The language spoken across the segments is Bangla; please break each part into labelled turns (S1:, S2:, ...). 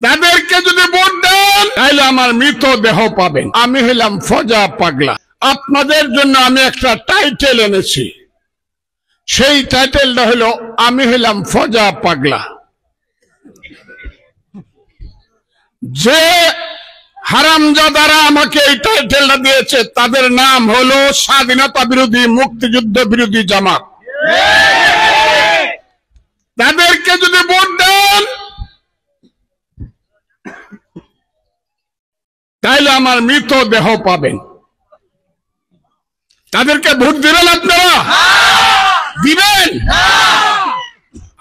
S1: তাদেরকে যদি ভোট দেন তাহলে আমার মৃতদেহ পাবেন। আমি হইলাম ফজা পাগলা। আপনাদের জন্য আমি একটা টাইটেল এনেছি, সেই টাইটেলটা হলো আমি হইলাম ফজা পাগলা। যে হারামজাদারা আমাকে এই টাইটেলটা দিয়েছে তাদের নাম হলো স্বাধীনতা বিরোধী মুক্তিযুদ্ধ বিরোধী জামাত। তাদেরকে যদি ভোট দেন তাইলে আমার মৃতদেহ পাবেন। তাদেরকে ভোট দিবেন আপনারা? দিবেন?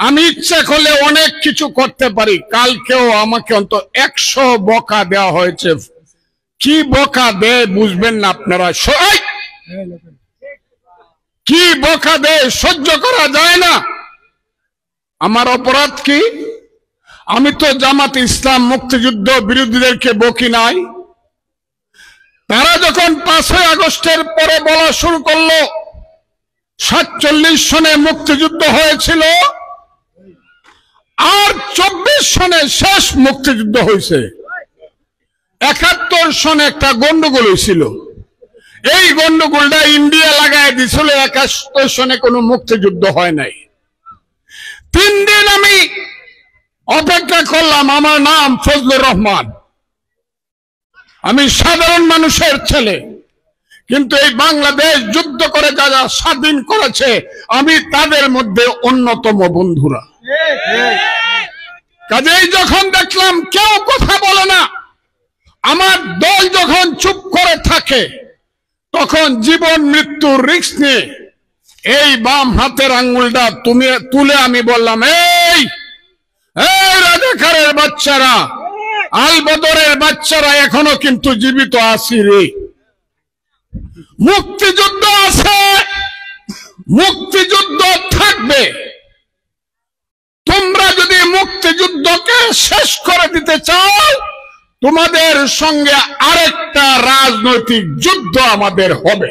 S1: আমি ইচ্ছা করলে অনেক কিছু করতে পারি। কালকেও আমাকে অন্তত 100 বকা দেওয়া হয়েছে। কি বকা দেয় বুঝবেন না আপনারা। কি বকা দেয় সহ্য করা যায় না। আমার অপরাধ কি? আমি তো জামাত ইসলাম মুক্তিযুদ্ধ বিরোধীদেরকে বকি নাই। তারা যখন 5ই আগস্টের পরে বলা শুরু করলো 47 সনে মুক্তিযুদ্ধ হয়েছিল আর 24 সনে শেষ মুক্তিযুদ্ধ হয়েছে, 71 সনে একটা গন্ডগোল হয়েছিল। এই গন্ডগোলটা ইন্ডিয়া লাগাই দিয়েছিল। 71 সনে কোনো মুক্তিযুদ্ধ হয় নাই। 3 দিন আমি অপেক্ষা করলাম। আমার নাম ফজলুর রহমান, আমি সাধারণ মানুষের ছেলে, কিন্তু এই বাংলাদেশ যুদ্ধ করে যারা স্বাধীন করেছে আমি তাদের মধ্যে অন্যতম বন্ধুরা। কাজেই যখন দেখলাম কেউ কথা বলে না, আমার দল যখন চুপ করে থাকে, তখন জীবন মৃত্যুর রিস্ক নিয়ে এই বাম হাতের আঙ্গুলটা তুলে আমি বললাম, এই রাজাকারের বাচ্চারা, আল বদরের বাচ্চারা এখনো কিন্তু জীবিত আছি রে। মুক্তিযুদ্ধ আছে, মুক্তিযুদ্ধ থাকবে। তোমরা যদি মুক্তিযুদ্ধকে শেষ করে দিতে চাও, তোমাদের সঙ্গে আরেকটা রাজনৈতিক যুদ্ধ আমাদের হবে।